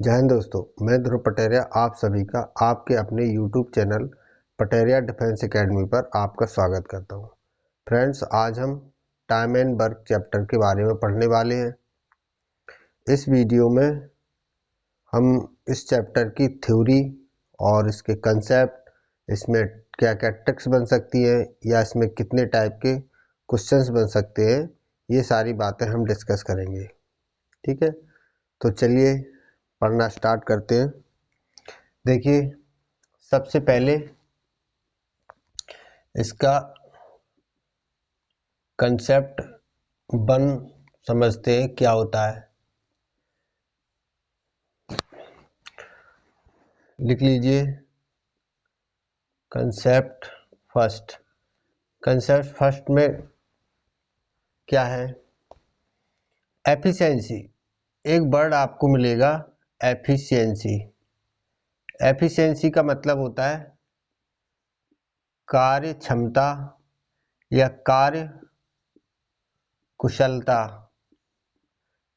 जय हिंद दोस्तों, मैं ध्रुव पटेरिया आप सभी का आपके अपने YouTube channel Pateria defence academy पर आपका स्वागत करता हूं। फ्रेंड्स, आज हम टाइम एंड वर्क चैप्टर के बारे में पढ़ने वाले हैं। इस वीडियो में हम इस चैप्टर की थ्योरी और इसके कंसेप्ट, इसमें क्या क्या ट्रिक्स बन सकती हैं या इसमें कितने टाइप के क्वेश्चंस बन सकते हैं, ये सारी बातें हम डिस्कस करेंगे। ठीक है, तो चलिए पढ़ना स्टार्ट करते हैं। देखिए, सबसे पहले इसका कंसेप्ट वन समझते हैं क्या होता है। लिख लीजिए कंसेप्ट फर्स्ट। कंसेप्ट फर्स्ट में क्या है? एफिशिएंसी। एक वर्ड आपको मिलेगा एफिशिएंसी। एफिशिएंसी का मतलब होता है कार्य क्षमता या कार्य कुशलता।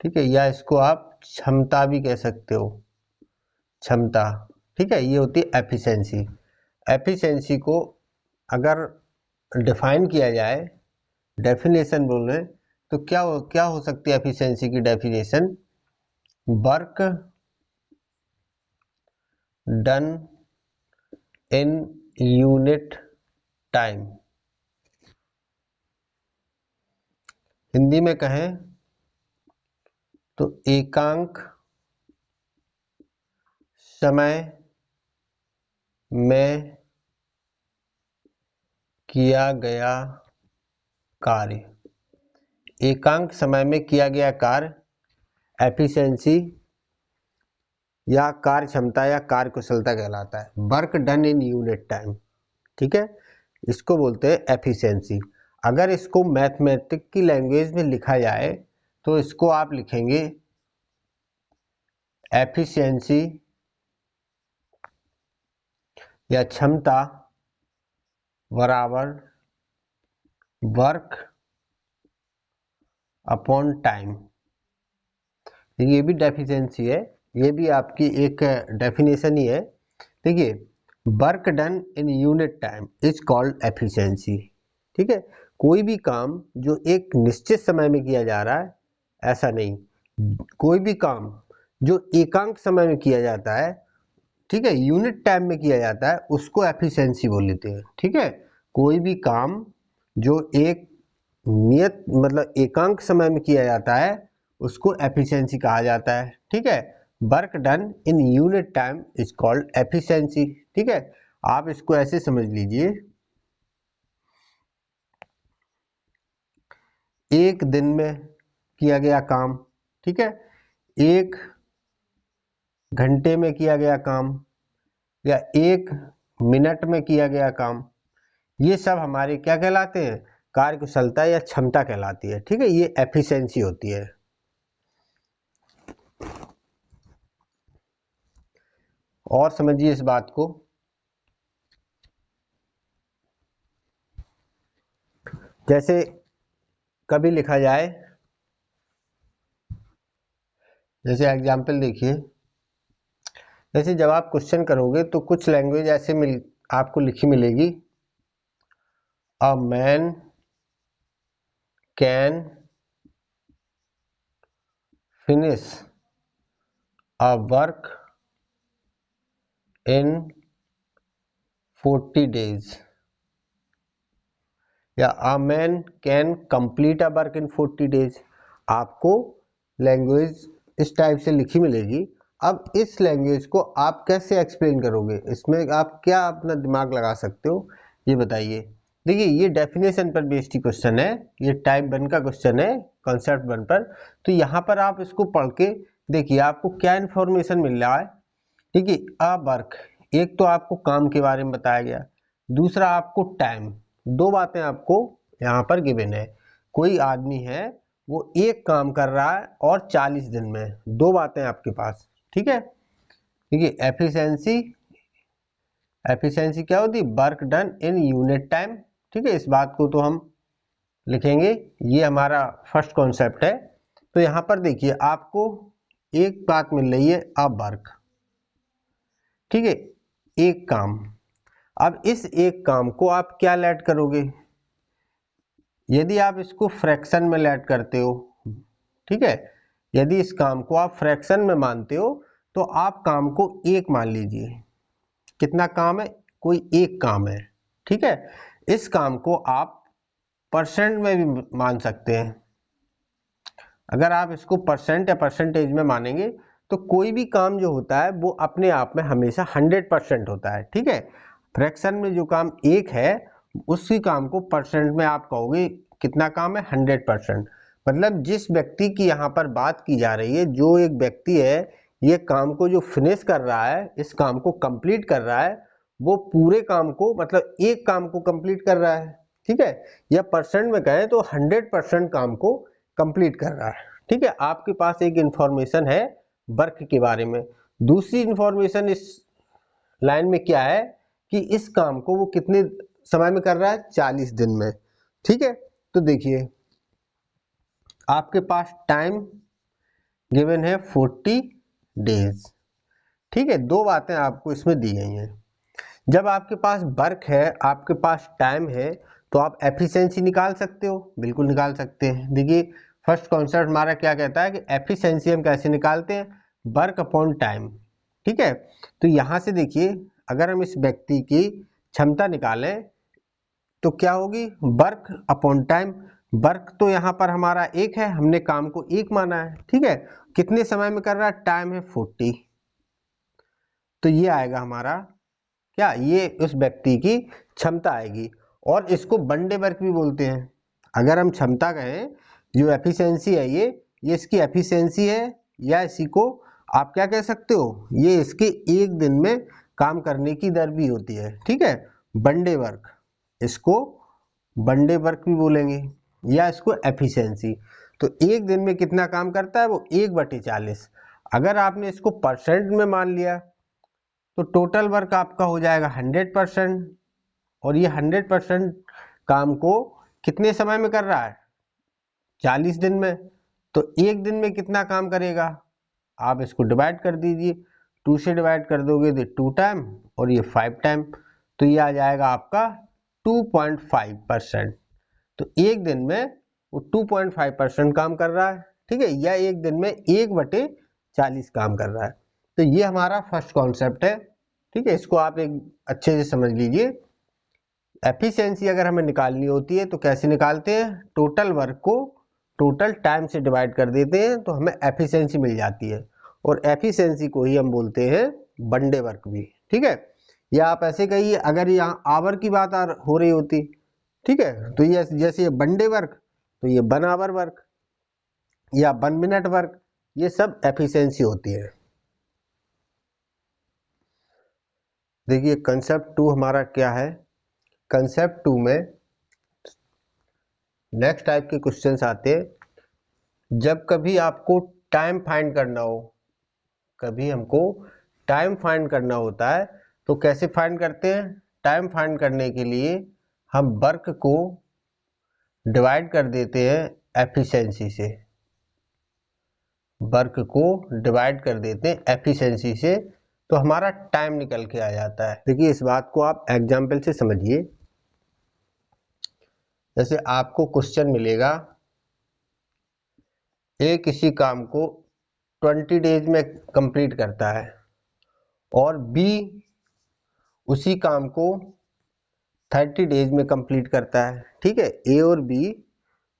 ठीक है, या इसको आप क्षमता भी कह सकते हो, क्षमता। ठीक है, ये होती है एफिशिएंसी। एफिशिएंसी को अगर डिफाइन किया जाए, डेफिनेशन बोल रहे तो क्या हो सकती है एफिशिएंसी की definition? Work done in unit time. Hindi में कहें तो एकांक समय में किया गया कार्य। एकांक समय में किया गया कार्य एफिशिएंसी या कार्य क्षमता या कार्य कुशलता कहलाता है। Work done in unit time. ठीक है, इसको बोलते हैं एफिशिएंसी। अगर इसको मैथमेटिक की लैंग्वेज में लिखा जाए तो इसको आप लिखेंगे एफिशिएंसी या क्षमता बराबर वर्क अपॉन टाइम। ये भी डेफिशिएंसी है, ये भी आपकी एक डेफिनेशन ही है। देखिए, work done in unit time is called efficiency. ठीक है, कोई भी काम जो एक निश्चित समय में किया जा रहा है, ऐसा नहीं, कोई भी काम जो एकांक समय में किया जाता है, ठीक है, यूनिट टाइम में किया जाता है, उसको एफिशिएंसी बोल लेते हैं। ठीक है, कोई भी काम जो एक नियत मतलब एकांक समय में किया जाता है उसको एफिशिएंसी कहा जाता है। ठीक है, work done in unit time is called efficiency. ठीक है, आप इसको ऐसे समझ लीजिए, एक दिन में किया गया काम, ठीक है, एक घंटे में किया गया काम या एक मिनट में किया गया काम, ये सब हमारे क्या कहलाते हैं? कार्य कुशलता या क्षमता कहलाती है। ठीक है, ये एफिशिएंसी होती है। और समझिए इस बात को, जैसे कभी लिखा जाए, जैसे एग्जाम्पल देखिए, जैसे जब आप क्वेश्चन करोगे तो कुछ लैंग्वेज ऐसे आपको लिखी मिलेगी, a man can finish a work in 40 days या a man can complete a work in 40 days। आपको लैंग्वेज इस टाइप से लिखी मिलेगी। अब इस लैंग्वेज को आप कैसे एक्सप्लेन करोगे, इसमें आप क्या अपना दिमाग लगा सकते हो, ये बताइए। देखिए, ये डेफिनेशन पर बेस्ड क्वेश्चन है, ये टाइप 1 का क्वेश्चन है, कॉन्सेप्ट 1 पर। तो यहाँ पर आप इसको पढ़ के देखिए आपको क्या इंफॉर्मेशन मिल रहा है। ठीक है, अ वर्क, एक तो आपको काम के बारे में बताया गया, दूसरा आपको टाइम। दो बातें आपको यहाँ पर गिवन है। कोई आदमी है वो एक काम कर रहा है और 40 दिन में, दो बातें आपके पास। ठीक है, देखिए एफिशिएंसी, एफिशिएंसी क्या होती है? Work done in unit time. ठीक है, इस बात को तो हम लिखेंगे, ये हमारा फर्स्ट कॉन्सेप्ट है। तो यहाँ पर देखिए आपको एक बात मिल रही है अ वर्क, ठीक है, एक काम। अब इस एक काम को आप क्या लेट करोगे, यदि आप इसको फ्रैक्शन में लेट करते हो, ठीक है, यदि इस काम को आप फ्रैक्शन में मानते हो तो आप काम को एक मान लीजिए। कितना काम है, कोई एक काम है, ठीक है। इस काम को आप परसेंट में भी मान सकते हैं। अगर आप इसको परसेंट या परसेंटेज में मानेंगे तो कोई भी काम जो होता है वो अपने आप में हमेशा 100% होता है, ठीक है। फ्रैक्शन में जो काम एक है उसी काम को परसेंट में आप कहोगे कितना काम है, 100%। मतलब जिस व्यक्ति की यहाँ पर बात की जा रही है, जो एक व्यक्ति है ये काम को जो फिनिश कर रहा है, इस काम को कंप्लीट कर रहा है, वो पूरे काम को मतलब एक काम को कंप्लीट कर रहा है, ठीक है। या परसेंट में कहें तो 100% काम को कंप्लीट कर रहा है, ठीक है। आपके पास एक इंफॉर्मेशन है वर्क के बारे में। दूसरी इंफॉर्मेशन इस लाइन में क्या है कि इस काम को वो कितने समय में कर रहा है, 40 दिन में, ठीक है। तो देखिए आपके पास टाइम गिवन है 40 डेज, ठीक है। दो बातें आपको इसमें दी गई हैं। जब आपके पास वर्क है, आपके पास टाइम है, तो आप एफिशिएंसी निकाल सकते हो, बिल्कुल निकाल सकते हैं। देखिए फर्स्ट कॉन्सेप्ट हमारा क्या कहता है कि एफिशिएंसी हम कैसे निकालते हैं, वर्क अपॉन टाइम, ठीक है। तो यहाँ से देखिए अगर हम इस व्यक्ति की क्षमता निकालें तो क्या होगी, वर्क अपॉन टाइम। वर्क तो यहाँ पर हमारा एक है, हमने काम को एक माना है, ठीक है। कितने समय में कर रहा है, टाइम है 40, तो ये आएगा हमारा क्या, ये उस व्यक्ति की क्षमता आएगी। और इसको वन डे वर्क भी बोलते हैं। अगर हम क्षमता कहें, जो एफिशिएंसी है ये इसकी एफिशिएंसी है, या इसी को आप क्या कह सकते हो, ये इसके एक दिन में काम करने की दर भी होती है, ठीक है। वन डे वर्क, इसको वन डे वर्क भी बोलेंगे या इसको एफिशिएंसी। तो एक दिन में कितना काम करता है वो 1/40। अगर आपने इसको परसेंट में मान लिया तो टोटल वर्क आपका हो जाएगा 100%। और ये 100% काम को कितने समय में कर रहा है, 40 दिन में। तो एक दिन में कितना काम करेगा, आप इसको डिवाइड कर दीजिए, 2 से डिवाइड कर दोगे तो 2 टाइम और ये 5 टाइम, तो ये आ जाएगा आपका 2.5%। तो एक दिन में वो 2.5% काम कर रहा है, ठीक है, या एक दिन में 1/40 काम कर रहा है। तो ये हमारा फर्स्ट कॉन्सेप्ट है, ठीक है। इसको आप एक अच्छे से समझ लीजिए। एफिशिएंसी अगर हमें निकालनी होती है तो कैसे निकालते हैं, टोटल वर्क को टोटल टाइम से डिवाइड कर देते हैं तो हमें एफिशिएंसी मिल जाती है। और एफिशिएंसी को ही हम बोलते हैं वन डे वर्क भी, ठीक है। या आप ऐसे कहिए, अगर यहाँ आवर की बात हो रही होती, ठीक है, तो ये जैसे ये वन डे वर्क तो ये 1 आवर वर्क या 1 मिनट वर्क, ये सब एफिशिएंसी होती है। देखिए कंसेप्ट 2 हमारा क्या है, कंसेप्ट 2 में नेक्स्ट टाइप के क्वेश्चंस आते हैं। जब कभी आपको टाइम फाइंड करना हो, कभी हमको टाइम फाइंड करना होता है तो कैसे फाइंड करते हैं, टाइम फाइंड करने के लिए हम वर्क को डिवाइड कर देते हैं एफिशिएंसी से, वर्क को डिवाइड कर देते हैं एफिशिएंसी से, तो हमारा टाइम निकल के आ जाता है। देखिए इस बात को आप एग्जाम्पल से समझिए। जैसे आपको क्वेश्चन मिलेगा, ए किसी काम को 20 डेज में कंप्लीट करता है और बी उसी काम को 30 डेज में कंप्लीट करता है, ठीक है। ए और बी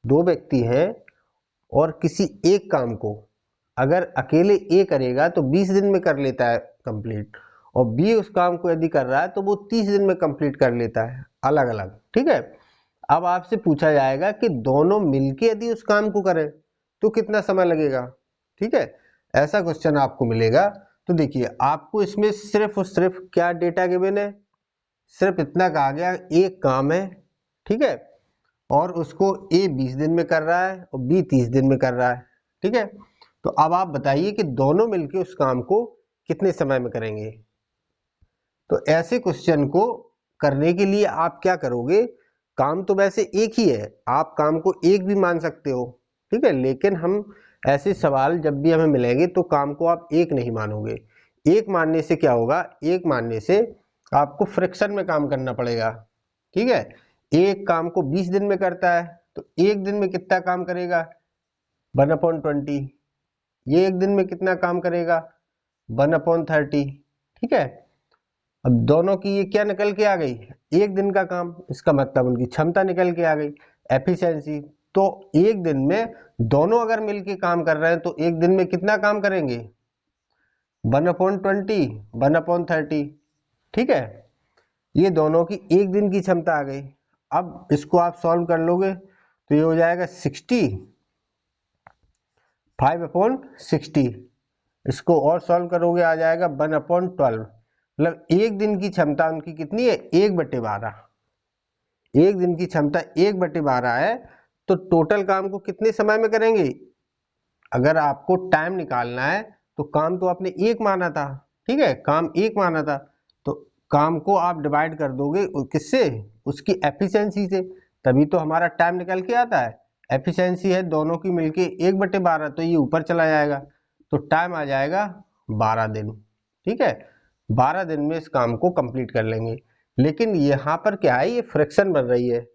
दो व्यक्ति हैं और किसी एक काम को अगर अकेले ए करेगा तो 20 दिन में कर लेता है कंप्लीट, और बी उस काम को यदि कर रहा है तो वो 30 दिन में कंप्लीट कर लेता है, अलग अलग, ठीक है। अब आपसे पूछा जाएगा कि दोनों मिलके यदि उस काम को करें तो कितना समय लगेगा, ठीक है। ऐसा क्वेश्चन आपको मिलेगा। तो देखिए आपको इसमें सिर्फ और सिर्फ क्या डेटा गिवन है, सिर्फ इतना कहा गया एक काम है, ठीक है, और उसको ए 20 दिन में कर रहा है और बी 30 दिन में कर रहा है, ठीक है। तो अब आप बताइए कि दोनों मिलके उस काम को कितने समय में करेंगे। तो ऐसे क्वेश्चन को करने के लिए आप क्या करोगे, काम तो वैसे एक ही है, आप काम को एक भी मान सकते हो, ठीक है, लेकिन हम ऐसे सवाल जब भी हमें मिलेंगे तो काम को आप एक नहीं मानोगे। एक मानने से क्या होगा, एक मानने से आपको फ्रैक्शन में काम करना पड़ेगा। ठीक है, एक काम को 20 दिन में करता है तो एक दिन में कितना काम करेगा, 1/20। ये एक दिन में कितना काम करेगा, 1/30। ठीक है, अब दोनों की ये क्या निकल के आ गई, एक दिन का काम, इसका मतलब उनकी क्षमता निकल के आ गई, एफिशिएंसी। तो एक दिन में दोनों अगर मिलके काम कर रहे हैं तो एक दिन में कितना काम करेंगे, 1/20, 1/30। ठीक है, ये दोनों की एक दिन की क्षमता आ गई। अब इसको आप सॉल्व कर लोगे तो ये हो जाएगा 60, 5/60। इसको और सॉल्व करोगे आ जाएगा 1/12। मतलब एक दिन की क्षमता उनकी कितनी है, 1/12। एक दिन की क्षमता 1/12 है तो टोटल काम को कितने समय में करेंगे। अगर आपको टाइम निकालना है तो काम तो आपने एक माना था, ठीक है, काम एक माना था, तो काम को आप डिवाइड कर दोगे किससे, उसकी एफिशिएंसी से, तभी तो हमारा टाइम निकल के आता है। एफिशिएंसी है दोनों की मिलके 1/12, तो ये ऊपर चला जाएगा, तो टाइम आ जाएगा 12 दिन। ठीक है, 12 दिन में इस काम को कंप्लीट कर लेंगे। लेकिन यहाँ पर क्या है, ये फ्रैक्शन बन रही है।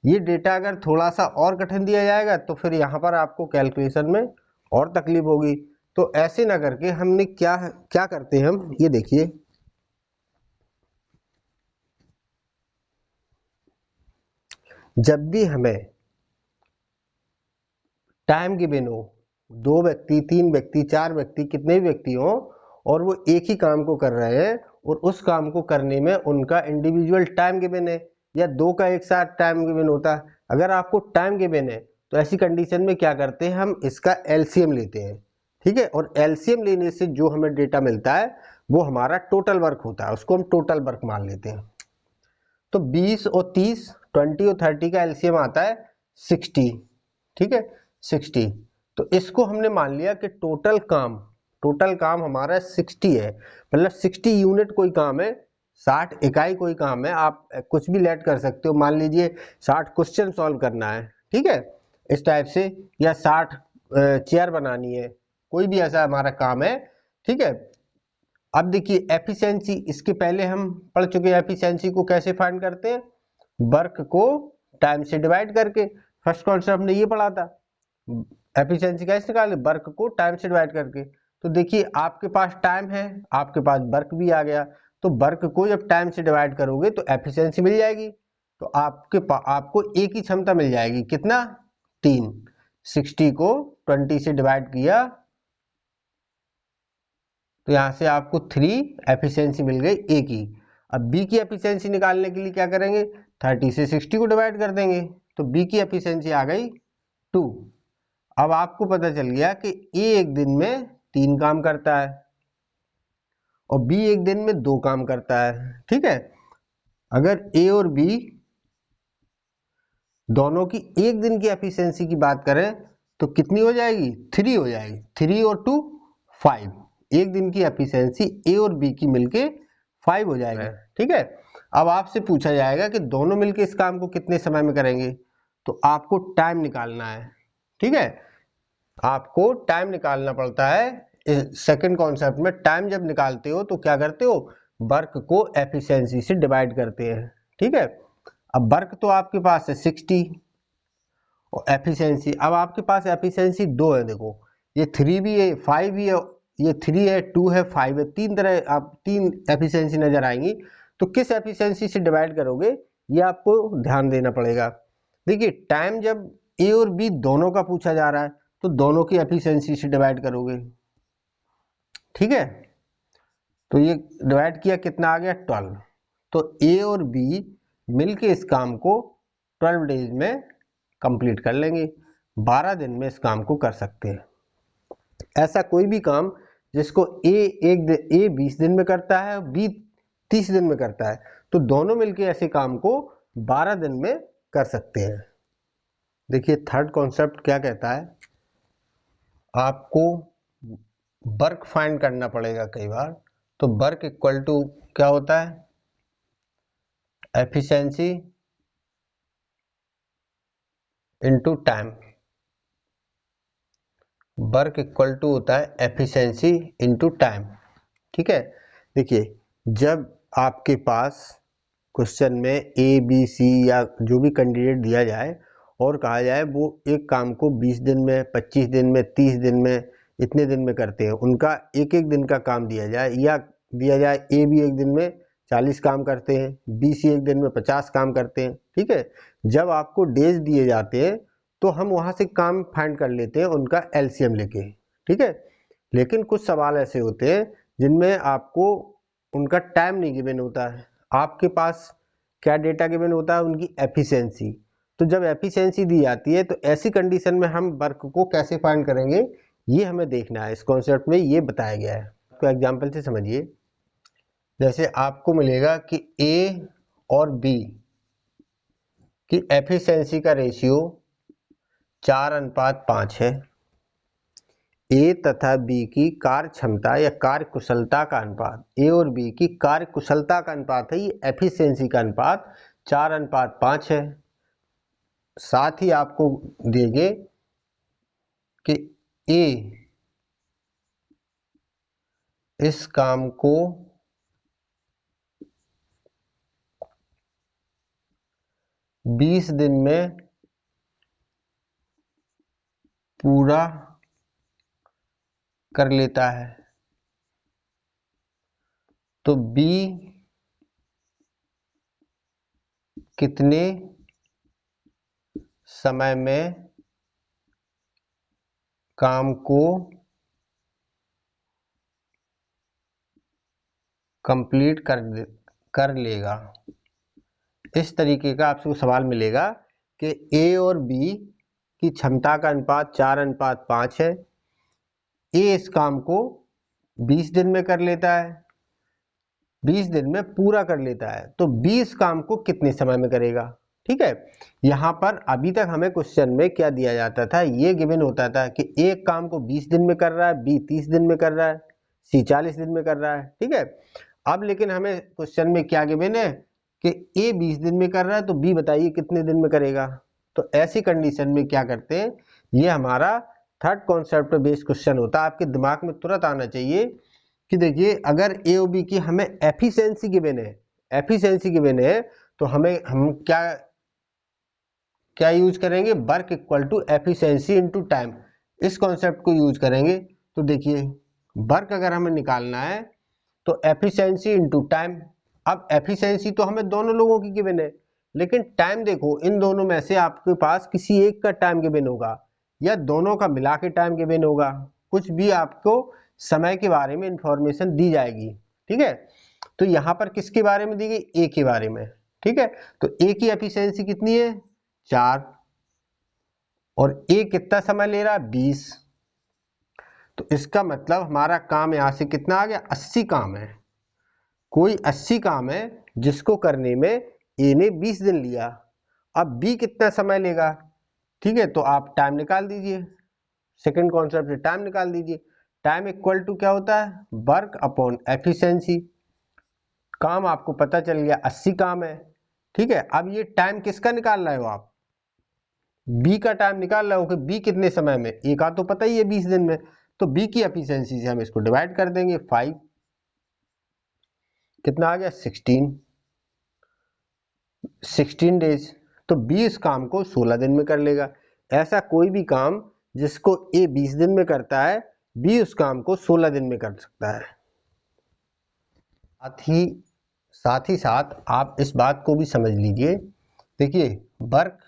ये डेटा अगर थोड़ा सा और कठिन दिया जाएगा तो फिर यहाँ पर आपको कैलकुलेशन में और तकलीफ होगी। तो ऐसे ना करके हमने क्या क्या करते हैं हम, ये देखिए, जब भी हमें टाइम गिवन हो, 2 व्यक्ति, 3 व्यक्ति, 4 व्यक्ति, कितने भी व्यक्ति हो, और वो एक ही काम को कर रहे हैं और उस काम को करने में उनका इंडिविजुअल टाइम गिवन है, या दो का एक साथ टाइम गिवन होता है। अगर आपको टाइम गिवन है तो ऐसी कंडीशन में क्या करते हैं, हम इसका एलसीएम लेते हैं। ठीक है, और एलसीएम लेने से जो हमें डेटा मिलता है वो हमारा टोटल वर्क होता है, उसको हम टोटल वर्क मान लेते हैं। तो 20 और 30, 20 और 30 का एलसीएम आता है 60। ठीक है, 60। तो इसको हमने मान लिया कि टोटल काम हमारा 60 है, मतलब 60 यूनिट कोई काम है, 60 इकाई कोई काम है। आप कुछ भी लेट कर सकते हो, मान लीजिए 60 क्वेश्चन सॉल्व करना है, ठीक है, इस टाइप से, या 60 चेयर बनानी है, कोई भी ऐसा हमारा काम है। ठीक है, अब देखिए एफिशिएंसी, इसके पहले हम पढ़ चुके हैं एफिशिएंसी को कैसे फाइंड करते हैं, वर्क को टाइम से डिवाइड करके। फर्स्ट कॉन्सेप्ट हमने ये पढ़ा था, एफिशिएंसी कैसे निकाले, वर्क को टाइम से डिवाइड करके। तो देखिए आपके पास टाइम है, आपके पास वर्क भी आ गया, तो वर्क को जब टाइम से डिवाइड करोगे तो एफिशिएंसी मिल जाएगी। तो आपको एक ही क्षमता मिल जाएगी, कितना, 3। 60 को 20 से डिवाइड किया तो यहाँ से आपको 3 एफिशिएंसी मिल गई, ए की। अब बी की एफिशिएंसी निकालने के लिए क्या करेंगे, 30 से 60 को डिवाइड कर देंगे, तो बी की एफिशिएंसी आ गई 2। अब आपको पता चल गया कि ए एक दिन में 3 काम करता है और बी एक दिन में 2 काम करता है। ठीक है, अगर ए और बी दोनों की एक दिन की एफिशिएंसी की बात करें तो कितनी हो जाएगी, 3 हो जाएगी। 3 और 2 5, एक दिन की एफिशिएंसी ए और बी की मिलके 5 हो जाएगी। ठीक है, अब आपसे पूछा जाएगा कि दोनों मिलके इस काम को कितने समय में करेंगे, तो आपको टाइम निकालना है। ठीक है, आपको टाइम निकालना पड़ता है। सेकंड कॉन्सेप्ट में टाइम जब निकालते हो तो क्या करते हो, वर्क को एफिशिएंसी से डिवाइड करते हैं। ठीक है, अब वर्क तो आपके पास है 60 और एफिशिएंसी, अब आपके पास एफिशिएंसी 2 है, देखो ये 3 भी है, 5 भी है, ये 3 है, 2 है, 5 है, तीन तरह आप 3 एफिशिएंसी नजर आएंगी। तो किस एफिशिएंसी से डिवाइड करोगे ये आपको ध्यान देना पड़ेगा। देखिए टाइम जब ए और बी दोनों का पूछा जा रहा है तो दोनों की एफिशिएंसी से डिवाइड करोगे। ठीक है, तो ये डिवाइड किया, कितना आ गया, 12। तो ए और बी मिलके इस काम को 12 डेज में कंप्लीट कर लेंगे, 12 दिन में इस काम को कर सकते हैं। ऐसा कोई भी काम जिसको ए 20 दिन में करता है, बी 30 दिन में करता है, तो दोनों मिलके ऐसे काम को 12 दिन में कर सकते हैं। देखिए थर्ड कॉन्सेप्ट क्या कहता है, आपको वर्क फाइंड करना पड़ेगा कई बार। तो वर्क इक्वल टू क्या होता है, efficiency into time. Work equal to होता है एफिशिएंसी इनटू टाइम। ठीक है, देखिए जब आपके पास क्वेश्चन में ए बी सी या जो भी कैंडिडेट दिया जाए और कहा जाए वो एक काम को 20 दिन में, 25 दिन में, 30 दिन में, इतने दिन में करते हैं, उनका एक एक दिन का काम दिया जाए, या दिया जाए ए बी एक दिन में 40 काम करते हैं, बी सी एक दिन में 50 काम करते हैं। ठीक है, जब आपको डेज दिए जाते हैं तो हम वहाँ से काम फाइंड कर लेते हैं उनका एलसीएम लेके। ठीक है, लेकिन कुछ सवाल ऐसे होते हैं जिनमें आपको उनका टाइम नहीं गिवन होता है, आपके पास क्या डेटा गिवन होता है, उनकी एफिशिएंसी। तो जब एफिशिएंसी दी जाती है तो ऐसी कंडीशन में हम वर्क को कैसे फाइंड करेंगे, ये हमें देखना है। इस कॉन्सेप्ट में ये बताया गया है, तो एग्जांपल से समझिए। जैसे आपको मिलेगा कि ए और बी की एफिशिएंसी का रेशियो 4:5 है। ए तथा बी की कार्य क्षमता या कार्य कुशलता का अनुपात, ए और बी की कार्य कुशलता का अनुपात है, ये एफिशिएंसी का अनुपात 4:5 है। साथ ही आपको देंगे कि ए इस काम को 20 दिन में पूरा कर लेता है, तो बी कितने समय में काम को कंप्लीट कर लेगा। इस तरीके का आपको सवाल मिलेगा कि ए और बी की क्षमता का अनुपात 4:5 है। ए इस काम को 20 दिन में कर लेता है, 20 दिन में पूरा कर लेता है, तो 20 काम को कितने समय में करेगा। ठीक है, यहाँ पर अभी तक हमें क्वेश्चन में क्या दिया जाता था, ये गिवन होता था कि एक काम को 20 दिन में कर रहा है, बी 30 दिन में कर रहा है, सी 40 दिन में कर रहा है। ठीक है, अब लेकिन हमें क्वेश्चन में क्या गिवन है कि ए 20 दिन में कर रहा है, तो बी बताइए कितने दिन में करेगा। तो ऐसी कंडीशन में क्या करते हैं, ये हमारा थर्ड कॉन्सेप्ट बेस्ड क्वेश्चन होता है। आपके दिमाग में तुरंत आना चाहिए कि देखिए अगर ए और बी की हमें एफिशिएंसी गिवन है, एफिशिएंसी गिवन है, तो हम क्या क्या यूज करेंगे, work equal to efficiency into time, इस कॉन्सेप्ट को यूज करेंगे। तो देखिए वर्क अगर हमें निकालना है तो एफिशिएंसी इनटू टाइम। अब एफिशिएंसी तो हमें दोनों लोगों की गिवन है, लेकिन टाइम देखो इन दोनों में से आपके पास किसी एक का टाइम गिवन होगा या दोनों का मिला के टाइम गिवन होगा, कुछ भी आपको समय के बारे में इंफॉर्मेशन दी जाएगी। ठीक है, तो यहां पर किसके बारे में दी गई, ए के बारे में। ठीक है, तो ए की एफिशिएंसी कितनी है 4, और ए कितना समय ले रहा है 20, तो इसका मतलब हमारा काम यहां से कितना आ गया 80 काम है। कोई 80 काम है जिसको करने में ए ने 20 दिन लिया। अब बी कितना समय लेगा, ठीक है, तो आप टाइम निकाल दीजिए, सेकंड कॉन्सेप्ट से टाइम निकाल दीजिए। टाइम इक्वल टू क्या होता है, वर्क अपॉन एफिशिएंसी। काम आपको पता चल गया 80 काम है। ठीक है, अब ये टाइम किसका निकाल रहे हो आप, बी का टाइम निकाल रहे हो कि बी कितने समय में, ए का तो पता ही है 20 दिन में, तो बी की एफिशिएंसी से हम इसको डिवाइड कर देंगे 5, कितना आ गया 16 डेज, तो 20 काम को 16 दिन में कर लेगा। ऐसा कोई भी काम जिसको ए 20 दिन में करता है, बी उस काम को 16 दिन में कर सकता है। साथ ही साथ आप इस बात को भी समझ लीजिए, देखिए work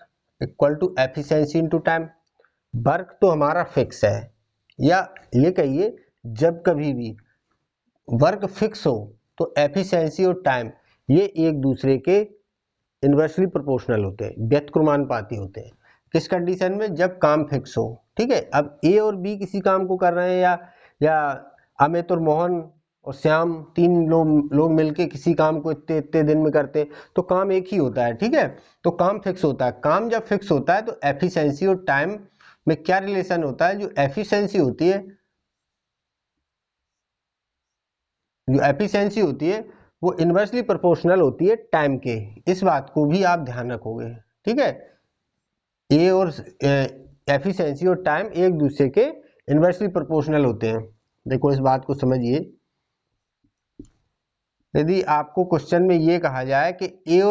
equal to efficiency into time. Work तो हमारा फिक्स है, या ये कहिए जब कभी भी वर्क फिक्स हो तो एफिशिएंसी और टाइम ये एक दूसरे के इन्वर्सली प्रोपोर्शनल होते हैं, व्यतिक्रमानुपाती होते हैं। किस कंडीशन में, जब काम फिक्स हो। ठीक है, अब ए और बी किसी काम को कर रहे हैं, या अमित और मोहन और श्याम तीन लोग मिलके किसी काम को इतने इतने दिन में करते हैं, तो काम एक ही होता है। ठीक है, तो काम फिक्स होता है। काम जब फिक्स होता है तो एफिशिएंसी और टाइम में क्या रिलेशन होता है, जो एफिशिएंसी होती है वो इन्वर्सली प्रोपोर्शनल होती है टाइम के। इस बात को भी आप ध्यान रखोगे। ठीक है, ए और एफिशिएंसी और टाइम एक दूसरे के इन्वर्सली प्रोपोर्शनल होते हैं। देखो इस बात को समझिए, यदि आपको क्वेश्चन में ये कहा जाए कि ए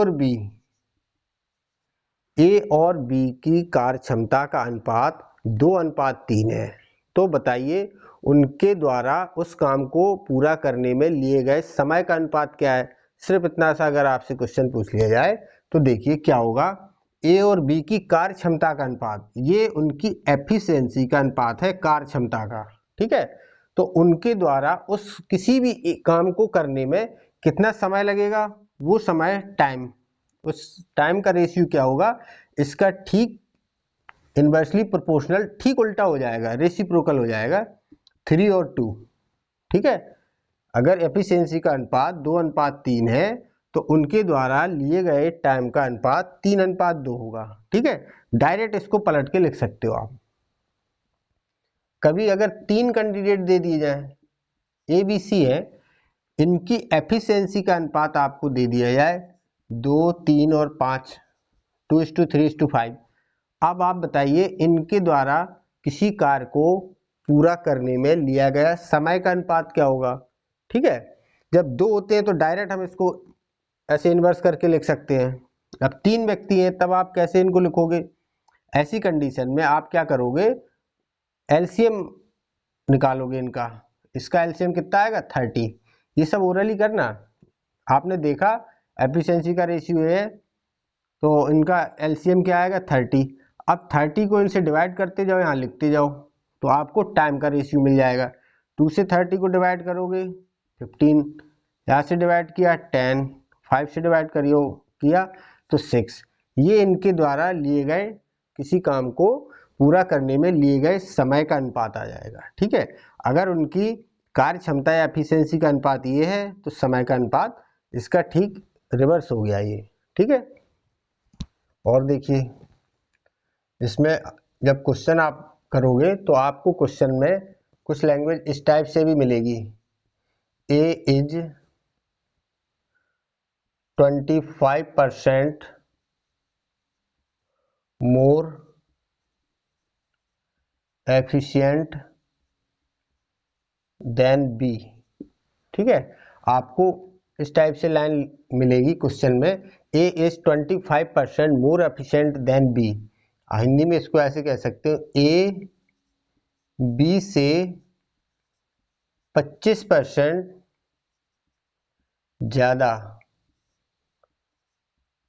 और बी की कार्य क्षमता का अनुपात 2:3 है, तो बताइए उनके द्वारा उस काम को पूरा करने में लिए गए समय का अनुपात क्या है। सिर्फ इतना सा अगर आपसे क्वेश्चन पूछ लिया जाए तो देखिए क्या होगा, ए और बी की कार्य क्षमता का अनुपात, ये उनकी एफिशिएंसी का अनुपात है कार्य क्षमता का, ठीक है। तो उनके द्वारा उस किसी भी काम को करने में कितना समय लगेगा, वो समय टाइम, उस टाइम का रेशियो क्या होगा, इसका ठीक इन्वर्सली प्रोपोर्शनल, ठीक उल्टा हो जाएगा, रेसिप्रोकल हो जाएगा 3 और 2, ठीक है। अगर एफिशिएंसी का अनुपात 2:3 है तो उनके द्वारा लिए गए टाइम का अनुपात 3:2 होगा, ठीक है। डायरेक्ट इसको पलट के लिख सकते हो आप। कभी अगर 3 कैंडिडेट दे दिए जाए, ए बी सी है, इनकी एफिशिएंसी का अनुपात आपको दे दिया जाए 2, 3 और 5, 2:3:5। अब आप बताइए इनके द्वारा किसी कार्य को पूरा करने में लिया गया समय का अनुपात क्या होगा, ठीक है। जब 2 होते हैं तो डायरेक्ट हम इसको ऐसे इन्वर्स करके लिख सकते हैं। अब 3 व्यक्ति हैं तब आप कैसे इनको लिखोगे, ऐसी कंडीशन में आप क्या करोगे, एलसीएम निकालोगे इनका। इसका एलसीएम कितना आएगा 30। ये सब ओरली करना, आपने देखा एफिशिएंसी का रेशियो है तो इनका एलसीएम क्या आएगा 30। अब 30 को इनसे डिवाइड करते जाओ, यहाँ लिखते जाओ, तो आपको टाइम का रेशियो मिल जाएगा। 2 से 30 को डिवाइड करोगे 15, यहाँ से डिवाइड किया 10, 5 से डिवाइड किया तो 6। ये इनके द्वारा लिए गए किसी काम को पूरा करने में लिए गए समय का अनुपात आ जाएगा, ठीक है। अगर उनकी कार्य क्षमता या एफिशिएंसी का अनुपात ये है तो समय का अनुपात इसका ठीक रिवर्स हो गया ये, ठीक है। और देखिए इसमें जब क्वेश्चन आप करोगे तो आपको क्वेश्चन में कुछ लैंग्वेज इस टाइप से भी मिलेगी, A is 25% more efficient than B, ठीक है। आपको इस टाइप से लाइन मिलेगी क्वेश्चन में, A is 25% more efficient than B. Hindi में इसको ऐसे कह सकते हो, ए बी से 25% ज्यादा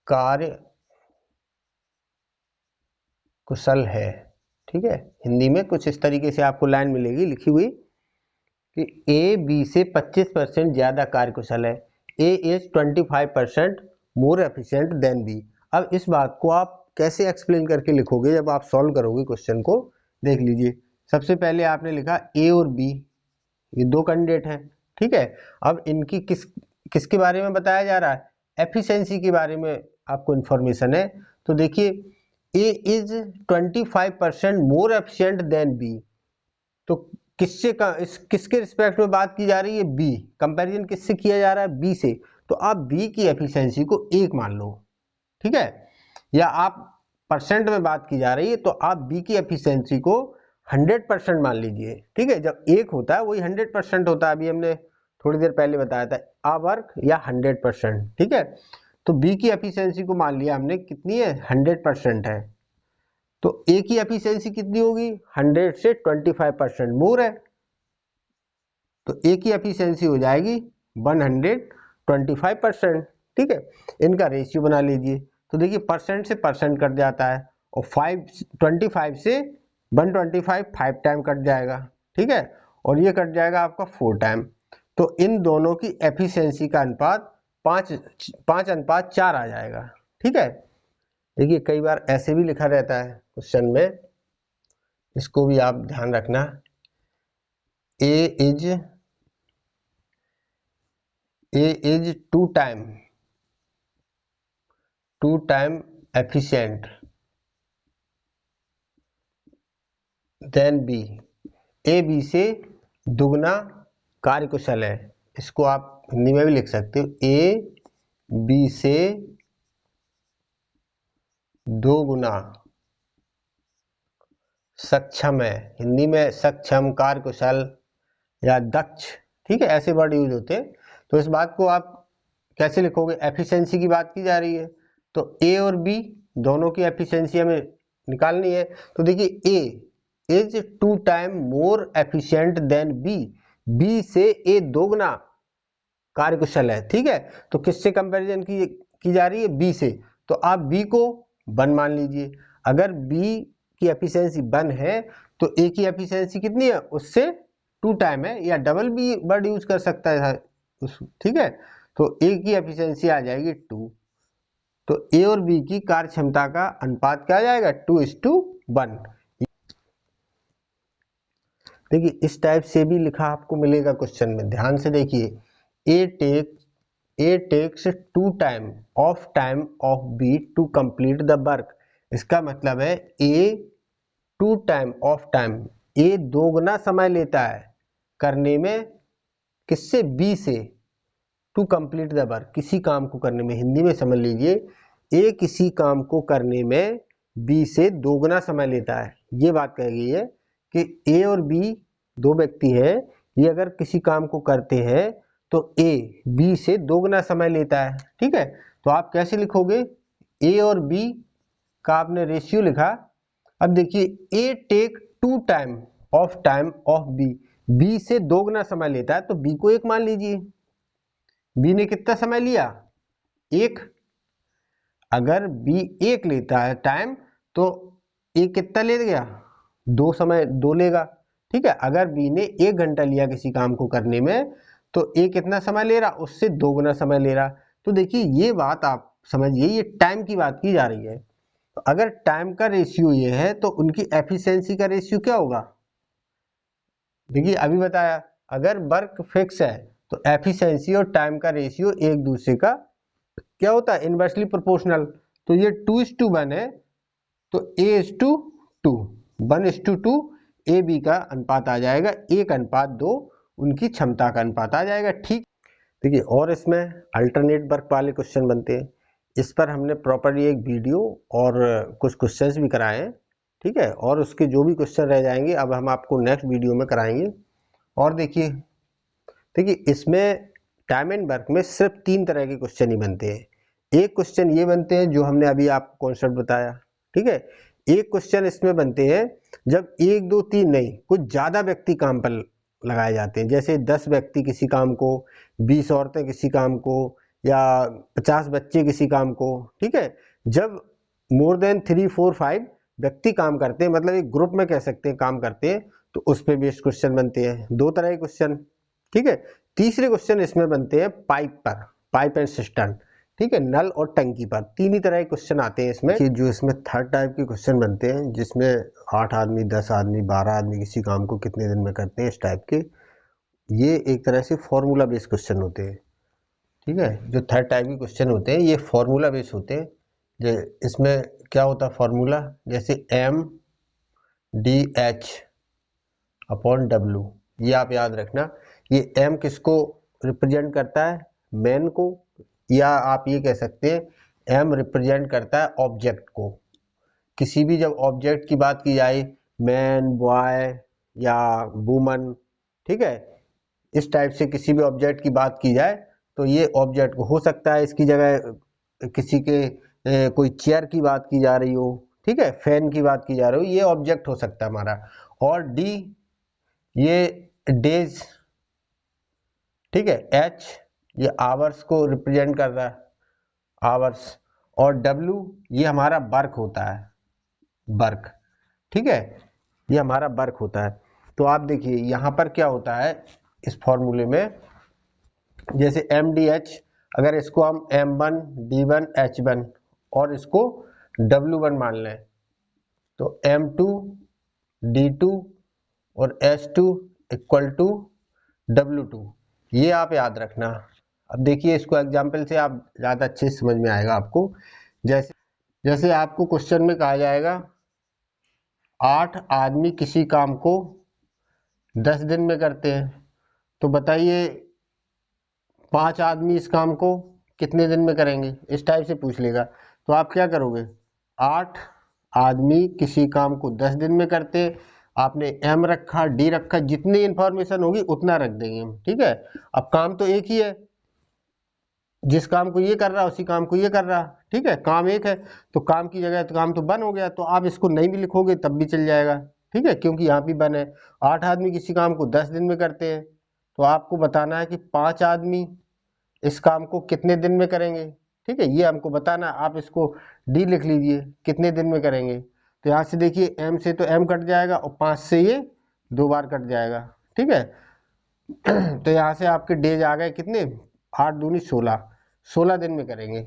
कार्य कुशल है, ठीक है। हिंदी में कुछ इस तरीके से आपको लाइन मिलेगी लिखी हुई कि ए बी से 25% ज्यादा कार्य कुशल है, A is 25% more efficient than B. अब इस बात को आप कैसे एक्सप्लेन करके लिखोगे जब आप सॉल्व करोगे क्वेश्चन को, देख लीजिए। सबसे पहले आपने लिखा ए और बी, ये 2 कैंडिडेट हैं, ठीक है। अब इनकी किसके बारे में बताया जा रहा है, एफिशिएंसी के बारे में आपको इंफॉर्मेशन है। तो देखिए A is 25% more efficient than B, तो किसके रिस्पेक्ट में बात की जा रही है, बी। कंपैरिजन किससे किया जा रहा है, बी से। तो आप बी की एफिशिएंसी को 1 मान लो, ठीक है। या आप परसेंट में बात की जा रही है तो आप बी की एफिशिएंसी को 100% मान लीजिए, ठीक है। जब 1 होता है वही 100% होता है, अभी हमने थोड़ी देर पहले बताया था, आ वर्क या 100%, ठीक है। तो बी की एफिशिएंसी को मान लिया हमने कितनी है, 100% है। तो ए की एफिशिएंसी कितनी होगी, 100 से 25% मोर है, तो ए की एफिशिएंसी हो जाएगी 125%, ठीक है। इनका रेशियो बना लीजिए, तो देखिए परसेंट से परसेंट कट जाता है और 25 से 125 5 टाइम कट जाएगा, ठीक है। और ये कट जाएगा आपका 4 टाइम। तो इन दोनों की एफिशिएंसी का अनुपात 5:4 आ जाएगा, ठीक है। देखिए कई बार ऐसे भी लिखा रहता है क्वेश्चन में, इसको भी आप ध्यान रखना, A is 2 time efficient than B, A B से दुगना कार्यकुशल है। इसको आप हिंदी में भी लिख सकते हो, ए बी से 2 गुना सक्षम है, हिंदी में सक्षम, कार्यकुशल या दक्ष, ठीक है, ऐसे वर्ड यूज होते हैं। तो इस बात को आप कैसे लिखोगे, एफिशिएंसी की बात की जा रही है तो ए और बी दोनों की एफिशिएंसी हमें निकालनी है। तो देखिए A is 2 time more efficient than B, B से ए दोगुना कार्यकुशल है, ठीक है। तो किससे कंपैरिजन की जा रही है, बी से। तो आप बी को 1 मान लीजिए, अगर बी की एफिशिएंसी 1 है तो ए की एफिशिएंसी कितनी है, उससे 2 टाइम है, या डबल भी वर्ड यूज कर सकता है ठीक है। तो ए की एफिशिएंसी आ जाएगी 2, तो ए और बी की कार्य क्षमता का अनुपात क्या आ जाएगा, 2:1। देखिए इस टाइप से भी लिखा आपको मिलेगा क्वेश्चन में, ध्यान से देखिए। A takes 2 time of B to complete the work. इसका मतलब है A 2 time of time, A दोगुना समय लेता है करने में, किससे, बी से, टू कंप्लीट द वर्क, किसी काम को करने में। हिंदी में समझ लीजिए, ए किसी काम को करने में बी से दोगुना समय लेता है। ये बात कही गई है कि ए और बी दो व्यक्ति हैं, ये अगर किसी काम को करते हैं तो ए बी से दोगुना समय लेता है, ठीक है। तो आप कैसे लिखोगे, ए और बी का आपने रेशियो लिखा। अब देखिए A take 2 time of B, B से दोगुना समय लेता है, तो बी को 1 मान लीजिए। बी ने कितना समय लिया, 1। अगर बी 1 लेता है टाइम तो ए कितना ले गया, 2 लेगा, ठीक है। अगर बी ने 1 घंटा लिया किसी काम को करने में तो ए कितना समय ले रहा, उससे दोगुना समय ले रहा। तो देखिए ये बात आप समझिए, ये टाइम की बात की जा रही है। तो अगर टाइम का रेशियो ये है तो उनकी एफिशिएंसी का रेशियो क्या होगा, देखिए अभी बताया, अगर वर्क फिक्स है तो एफिशिएंसी और टाइम का रेशियो एक दूसरे का क्या होता है, इनवर्सली प्रोपोर्शनल। तो ये 2:1 है, तो A:2, 1:2 ए बी का अनुपात आ जाएगा, 1:2 उनकी क्षमता का अनुपात आ जाएगा, ठीक। देखिए और इसमें अल्टरनेट वर्क वाले क्वेश्चन बनते हैं, इस पर हमने प्रॉपरली एक वीडियो और कुछ क्वेश्चंस भी कराए हैं, ठीक है। और उसके जो भी क्वेश्चन रह जाएंगे अब हम आपको नेक्स्ट वीडियो में कराएंगे। और देखिए इसमें टाइम एंड वर्क में सिर्फ 3 तरह के क्वेश्चन ही बनते हैं। एक क्वेश्चन ये बनते हैं जो हमने अभी आपको कॉन्सेप्ट बताया, ठीक है। एक क्वेश्चन इसमें बनते हैं जब 1 2 3 नहीं, कुछ ज्यादा व्यक्ति काम पर लगाए जाते हैं, जैसे 10 व्यक्ति किसी काम को, 20 औरतें किसी काम को, या 50 बच्चे किसी काम को, ठीक है। जब मोर देन 3 4 5 व्यक्ति काम करते हैं, मतलब एक ग्रुप में कह सकते हैं काम करते हैं, तो उस पर बेस्ड क्वेश्चन बनते हैं, 2 तरह के क्वेश्चन, ठीक है। तीसरे क्वेश्चन इसमें बनते हैं पाइप पर, पाइप एंड सिस्टम, ठीक है, नल और टंकी पर। 3 ही तरह के क्वेश्चन आते हैं इसमें, कि जो इसमें थर्ड टाइप के क्वेश्चन बनते हैं जिसमें 8 आदमी, 10 आदमी, 12 आदमी किसी काम को कितने दिन में करते हैं, इस टाइप के, ये एक तरह से फॉर्मूला बेस्ड क्वेश्चन होते हैं, ठीक है। जो थर्ड टाइप के क्वेश्चन होते हैं ये फॉर्मूला बेस्ड होते हैं। इसमें क्या होता है फॉर्मूला, जैसे MDH/W, ये आप याद रखना। ये M किसको रिप्रेजेंट करता है, मैन को, या आप ये कह सकते हैं M रिप्रेजेंट करता है ऑब्जेक्ट को। किसी भी जब ऑब्जेक्ट की बात की जाए, मैन, बॉय या वुमन, ठीक है, इस टाइप से किसी भी ऑब्जेक्ट की बात की जाए तो ये ऑब्जेक्ट हो सकता है, इसकी जगह किसी के कोई चेयर की बात की जा रही हो, ठीक है, फैन की बात की जा रही हो, ये ऑब्जेक्ट हो सकता है हमारा। और डी ये डेज, ठीक है, एच ये आवर्स को रिप्रेजेंट कर रहा है, आवर्स। और डब्ल्यू ये हमारा वर्क होता है, वर्क, ठीक है, ये हमारा वर्क होता है। तो आप देखिए यहाँ पर क्या होता है इस फॉर्मूले में, जैसे MDH, अगर इसको हम M1 D1 H1 और इसको W1 मान लें, तो M2 D2 और H2 इक्वल टू W2, ये आप याद रखना। अब देखिए इसको एग्जाम्पल से आप ज़्यादा अच्छे से समझ में आएगा आपको। जैसे जैसे आपको क्वेश्चन में कहा जाएगा 8 आदमी किसी काम को 10 दिन में करते हैं, तो बताइए 5 आदमी इस काम को कितने दिन में करेंगे, इस टाइप से पूछ लेगा। तो आप क्या करोगे, 8 आदमी किसी काम को 10 दिन में करते हैं, आपने एम रखा, डी रखा, जितनी इंफॉर्मेशन होगी उतना रख देंगे हम, ठीक है। अब काम तो एक ही है, जिस काम को ये कर रहा उसी काम को ये कर रहा, ठीक है, काम एक है, तो काम की जगह तो काम तो बन हो गया, तो आप इसको नहीं भी लिखोगे तब भी चल जाएगा, ठीक है, क्योंकि यहाँ भी बन है। 8 आदमी किसी काम को 10 दिन में करते हैं, तो आपको बताना है कि 5 आदमी इस काम को कितने दिन में करेंगे, ठीक है, ये हमको बताना। आप इसको डी लिख लीजिए, कितने दिन में करेंगे। तो यहाँ से देखिए एम से तो एम कट जाएगा और 5 से ये 2 बार कट जाएगा, ठीक है। तो यहाँ से आपके डेज आ गए कितने, 8 दूनी 16, 16 दिन में करेंगे।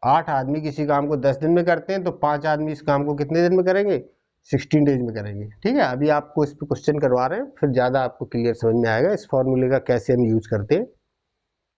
8 आदमी किसी काम को 10 दिन में करते हैं, तो 5 आदमी इस काम को कितने दिन में करेंगे, 16 डेज में करेंगे, ठीक है। अभी आपको इस पे क्वेश्चन करवा रहे हैं, फिर ज़्यादा आपको क्लियर समझ में आएगा इस फॉर्मूले का कैसे हम यूज करते हैं।